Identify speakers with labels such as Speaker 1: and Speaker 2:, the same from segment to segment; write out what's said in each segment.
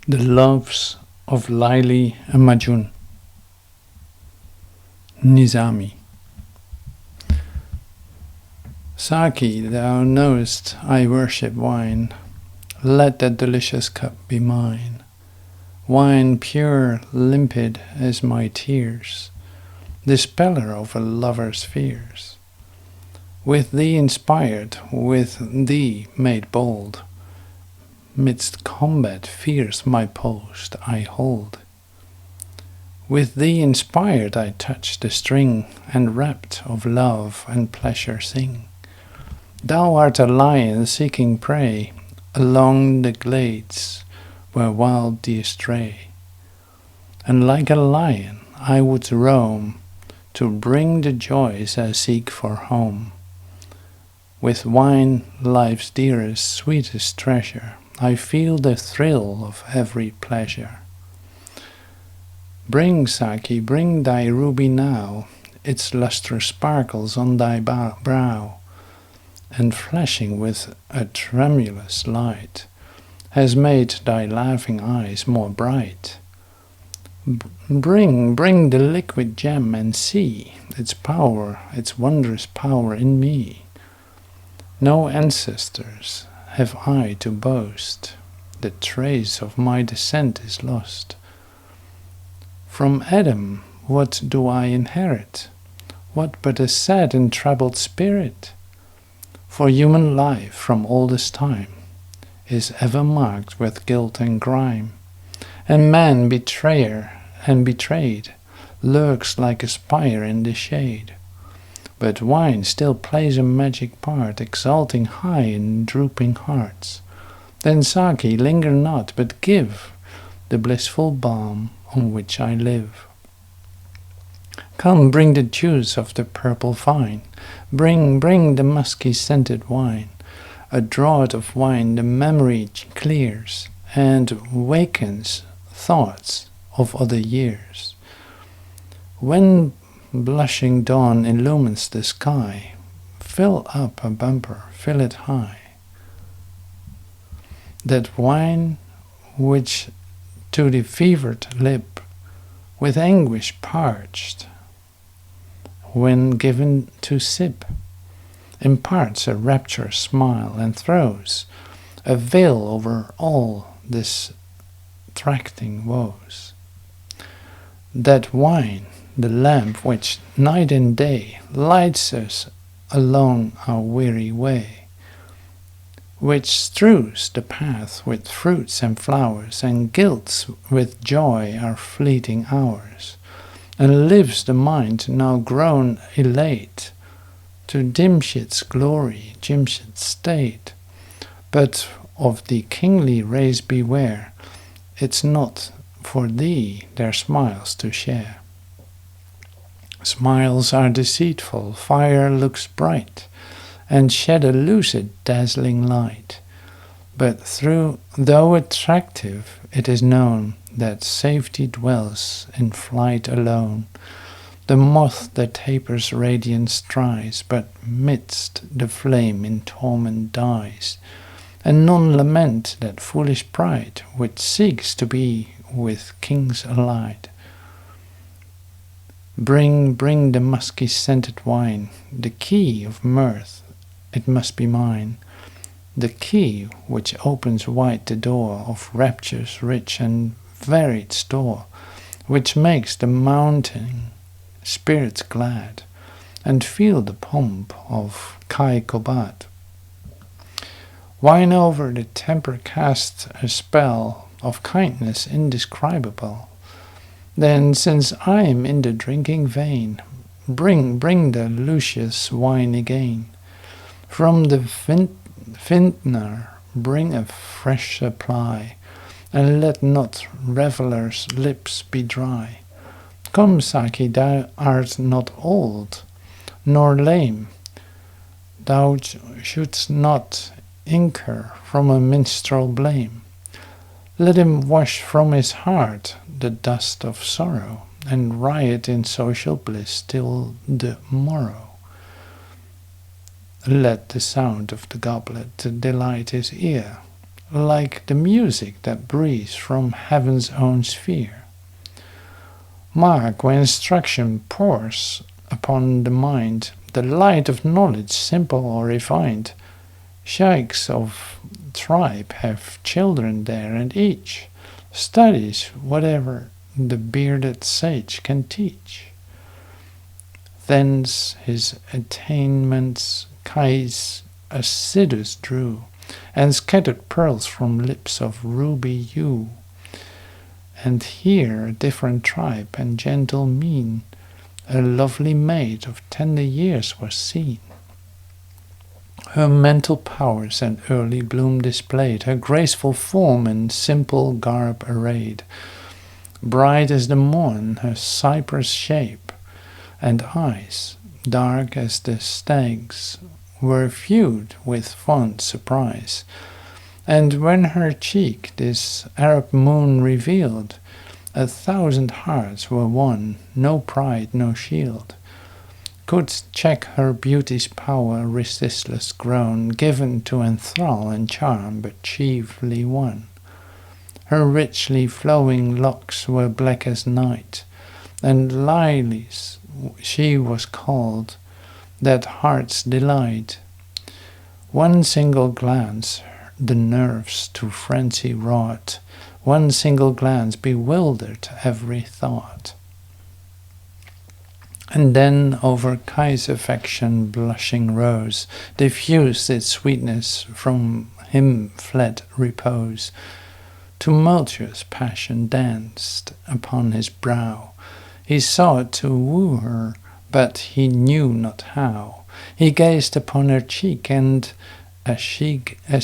Speaker 1: The Loves of Laili and Majnun. Nizami. Saki, thou knowest I worship wine. Let that delicious cup be mine. Wine pure, limpid as my tears, dispeller of a lover's fears. With thee inspired, with thee made bold, midst combat fierce my post I hold. With thee inspired I touch the string, and rapt of love and pleasure sing. Thou art a lion seeking prey along the glades where wild deer stray, and like a lion I would roam to bring the joys I seek for home. With wine, life's dearest, sweetest treasure, I feel the thrill of every pleasure. Bring, Saki, bring thy ruby now, its lustre sparkles on thy brow, and flashing with a tremulous light, has made thy laughing eyes more bright. Bring the liquid gem and see its power, its wondrous power in me. No ancestors have I to boast, the trace of my descent is lost. From Adam what do I inherit? What but a sad and troubled spirit? For human life from oldest time is ever marked with guilt and crime, and man, betrayer and betrayed, lurks like a spire in the shade. But wine still plays a magic part, exalting high in drooping hearts. Then, Saki, linger not, but give the blissful balm on which I live. Come, bring the juice of the purple vine, bring the musky scented wine. A draught of wine the memory clears, and wakens thoughts of other years. When blushing dawn illumines the sky, fill up a bumper, fill it high. That wine which to the fevered lip, with anguish parched, when given to sip, imparts a rapturous smile and throws a veil over all distracting woes. That wine, the lamp which night and day lights us along our weary way, which strews the path with fruits and flowers, and gilds with joy our fleeting hours, and lives the mind now grown elate to Dimshit's glory, Jimshit's state. But of the kingly race beware, it's not for thee their smiles to share. Smiles are deceitful, fire looks bright, and shed a lucid, dazzling light. But though attractive, it is known that safety dwells in flight alone. The moth that tapers radiance tries, but midst the flame in torment dies. And none lament that foolish pride which seeks to be with kings allied. Bring the musky scented wine, the key of mirth, it must be mine, the key which opens wide the door of rapture's rich and varied store, which makes the mounting spirits glad, and feel the pomp of Kai Kobat. Wine over the temper casts a spell of kindness indescribable. Then, since I am in the drinking vein, bring the luscious wine again. From the vintner bring a fresh supply, and let not revellers' lips be dry. Come, Saki, thou art not old, nor lame. Thou shouldst not incur from a minstrel blame. Let him wash from his heart the dust of sorrow, and riot in social bliss till the morrow. Let the sound of the goblet delight his ear, like the music that breathes from heaven's own sphere. Mark when instruction pours upon the mind, the light of knowledge, simple or refined. Sheikhs of tribe have children there, and each studies whatever the bearded sage can teach. Thence his attainments Kais assiduous drew, and scattered pearls from lips of ruby hue. And here a different tribe and gentle mien, a lovely maid of tender years was seen. Her mental powers and early bloom displayed, her graceful form in simple garb arrayed. Bright as the morn, her cypress shape and eyes, dark as the stag's, were viewed with fond surprise. And when her cheek this Arab moon revealed, 1,000 hearts were won, no pride, no shield could check her beauty's power, resistless grown, given to enthrall and charm, but chiefly won. Her richly flowing locks were black as night, and Laili's she was called, that heart's delight. One single glance the nerves to frenzy wrought, one single glance bewildered every thought. And then over Kai's affection blushing rose, diffused its sweetness, from him fled repose. Tumultuous passion danced upon his brow. He sought to woo her, but he knew not how. He gazed upon her cheek, and as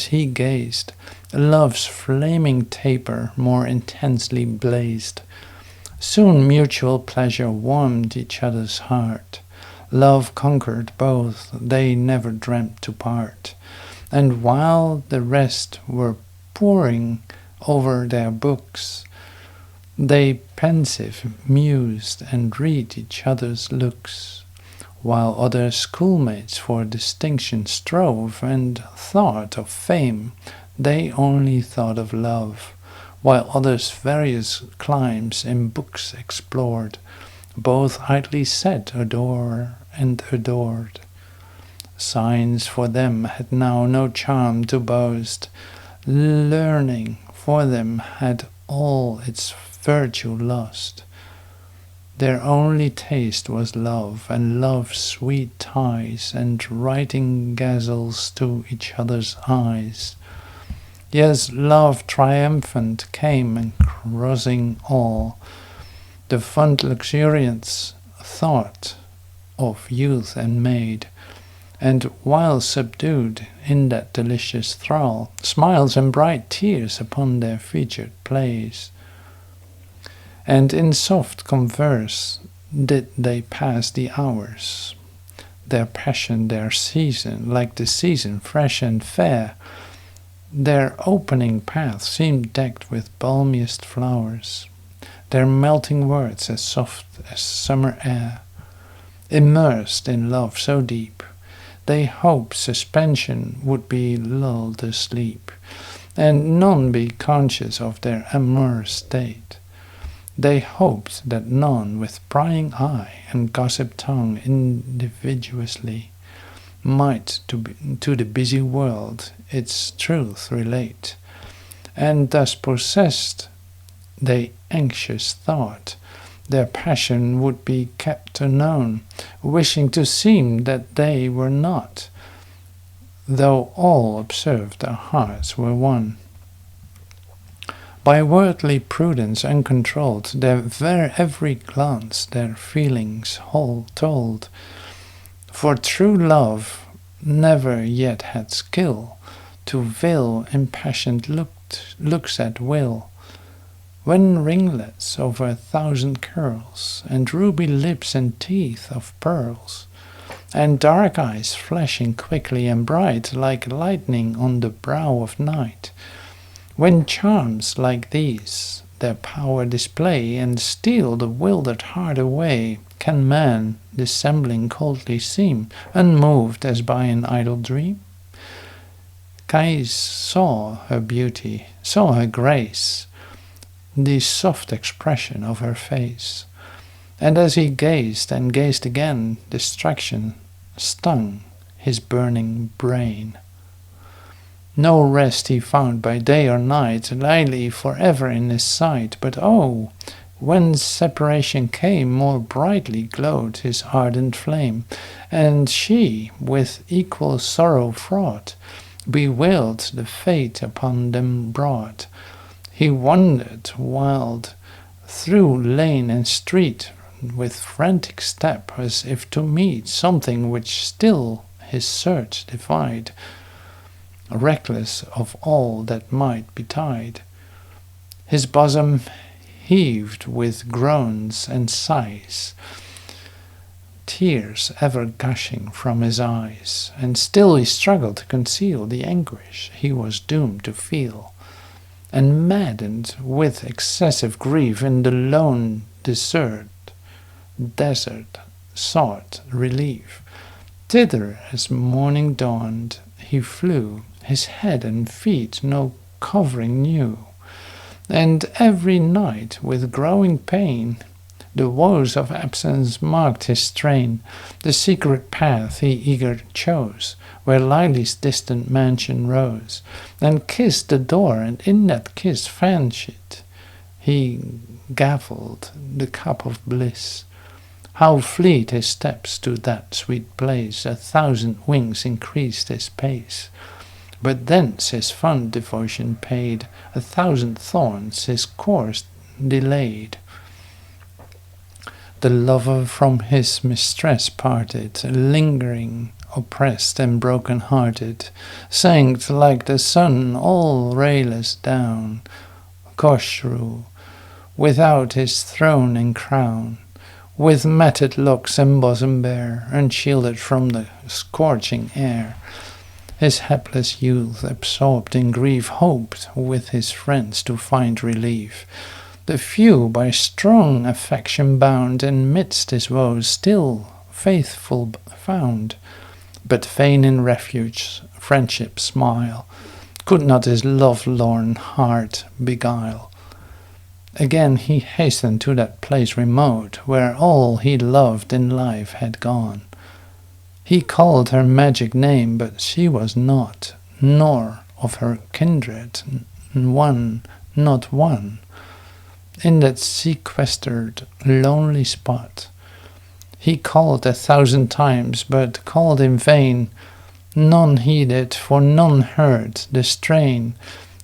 Speaker 1: he gazed, love's flaming taper more intensely blazed. Soon mutual pleasure warmed each other's heart. Love conquered both, they never dreamt to part. And while the rest were poring over their books, they pensive mused and read each other's looks. While other schoolmates for distinction strove and thought of fame, they only thought of love. While others various climes in books explored, both idly said adore and adored. Science for them had now no charm to boast, learning for them had all its virtue lost. Their only taste was love, and love's sweet ties, and writing gazelles to each other's eyes. Yes, love triumphant came, and crossing all the fond luxuriance thought of youth and maid, and while subdued in that delicious thrall, smiles and bright tears upon their featured plays. And in soft converse did they pass the hours, their passion, their season, like the season fresh and fair. Their opening path seemed decked with balmiest flowers, their melting words as soft as summer air. Immersed in love so deep, they hoped suspension would be lulled asleep, and none be conscious of their amorous state. They hoped that none with prying eye and gossip tongue invidiously might to the busy world its truth relate, and thus possessed they anxious thought their passion would be kept unknown, wishing to seem that they were not, though all observed their hearts were one. By worldly prudence uncontrolled, their every glance their feelings whole told, for true love never yet had skill to veil impassioned looks at will. When ringlets over 1,000 curls, and ruby lips and teeth of pearls, and dark eyes flashing quickly and bright like lightning on the brow of night, when charms like these their power display and steal the wildered heart away, can man, dissembling coldly seem, unmoved as by an idle dream? Kais saw her beauty, saw her grace, the soft expression of her face. And as he gazed and gazed again, distraction stung his burning brain. No rest he found by day or night, Laili forever in his sight. But oh, when separation came, more brightly glowed his ardent flame, and she, with equal sorrow fraught, bewailed the fate upon them brought. He wandered wild through lane and street, with frantic step, as if to meet something which still his search defied, reckless of all that might betide. His bosom heaved with groans and sighs, tears ever gushing from his eyes, and still he struggled to conceal the anguish he was doomed to feel, and maddened with excessive grief in the lone desert sought relief. Thither as morning dawned he flew, his head and feet no covering knew, and every night with growing pain the woes of absence marked his strain. The secret path he eager chose, where Laili's distant mansion rose, and kissed the door, and in that kiss fancied he gavelled the cup of bliss. How fleet his steps to that sweet place, 1,000 wings increased his pace. But thence his fond devotion paid, 1,000 thorns his course delayed. The lover from his mistress parted, lingering, oppressed and broken-hearted, sank like the sun all rayless down, Khosrow, without his throne and crown, with matted locks and bosom bare, unshielded from the scorching air. His hapless youth, absorbed in grief, hoped with his friends to find relief. The few by strong affection bound, and midst his woes still faithful found, but vain in refuge friendship's smile could not his lovelorn heart beguile. Again he hastened to that place remote, where all he loved in life had gone. He called her magic name, but she was not, nor of her kindred one, not one. In that sequestered, lonely spot he called 1,000 times, but called in vain. None heeded, for none heard the strain,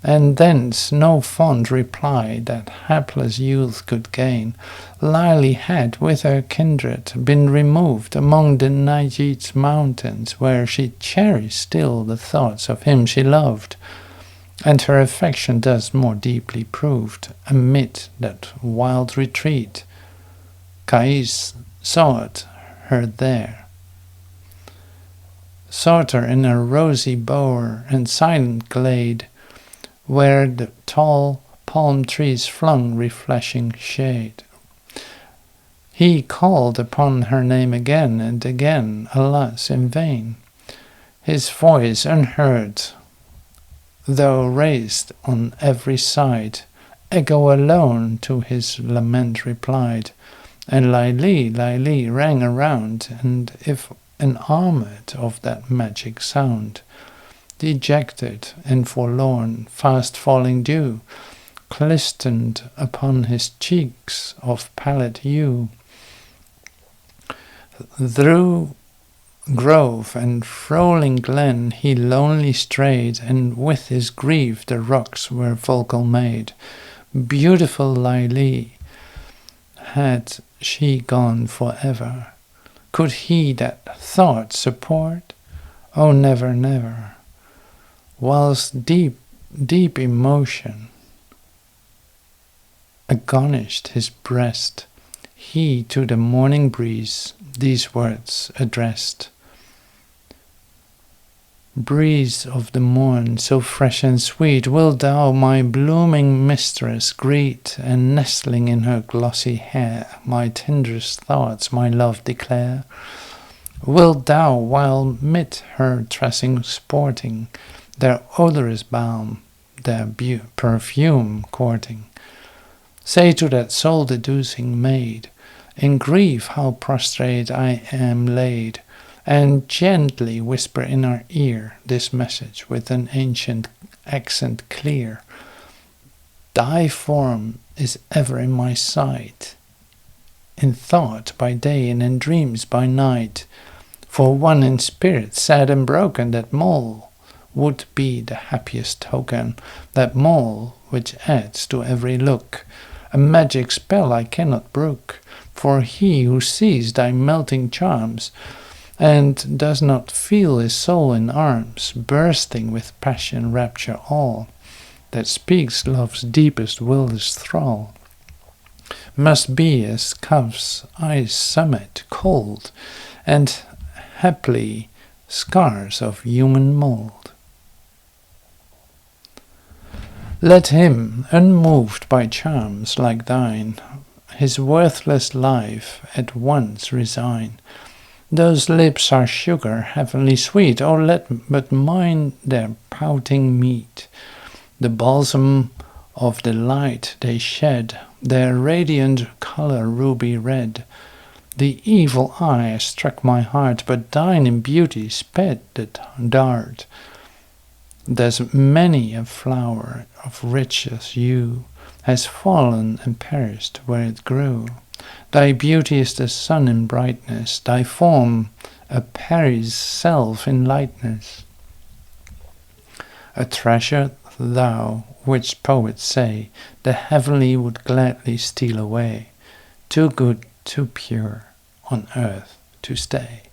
Speaker 1: and thence no fond reply that hapless youth could gain. Laili had, with her kindred, been removed among the Najd mountains, where she cherished still the thoughts of him she loved, and her affection thus more deeply proved. Amid that wild retreat, Kais sought her there. Sought her in a rosy bower and silent glade, where the tall palm trees flung refreshing shade. He called upon her name again and again, alas, in vain. His voice unheard, though raised on every side, echo alone to his lament replied. And Laili, Laili rang around, and if enarmed of that magic sound, dejected and forlorn, fast falling dew glistened upon his cheeks of pallid hue. Through grove and rolling glen he lonely strayed, and with his grief the rocks were vocal made. Beautiful Laili, had she gone forever? Could he that thought support? Oh, never, never. Whilst deep, deep emotion agonished his breast, he to the morning breeze these words addressed. Breeze of the morn, so fresh and sweet, wilt thou my blooming mistress greet, and nestling in her glossy hair, my tenderest thoughts, my love declare? Wilt thou, while mid her tressing sporting, their odorous balm, their perfume courting. Say to that soul-deducing maid, in grief how prostrate I am laid, and gently whisper in her ear this message with an ancient accent clear. Thy form is ever in my sight, in thought by day and in dreams by night. For one in spirit sad and broken, that mole would be the happiest token, that mole which adds to every look a magic spell I cannot brook. For he who sees thy melting charms, and does not feel his soul in arms, bursting with passion, rapture, all, that speaks love's deepest wildest thrall, must be as Cave's ice summit cold, and haply scars of human mould. Let him, unmoved by charms like thine, his worthless life at once resign. Those lips are sugar, heavenly sweet, oh let but mine their pouting meet. The balsam of the light they shed, their radiant colour ruby red. The evil eye struck my heart, but thine in beauty sped the dart. There's many a flower of richest hue has fallen and perished where it grew. Thy beauty is the sun in brightness, thy form a Paris self in lightness. A treasure thou, which poets say the heavenly would gladly steal away, too good, too pure, on earth to stay.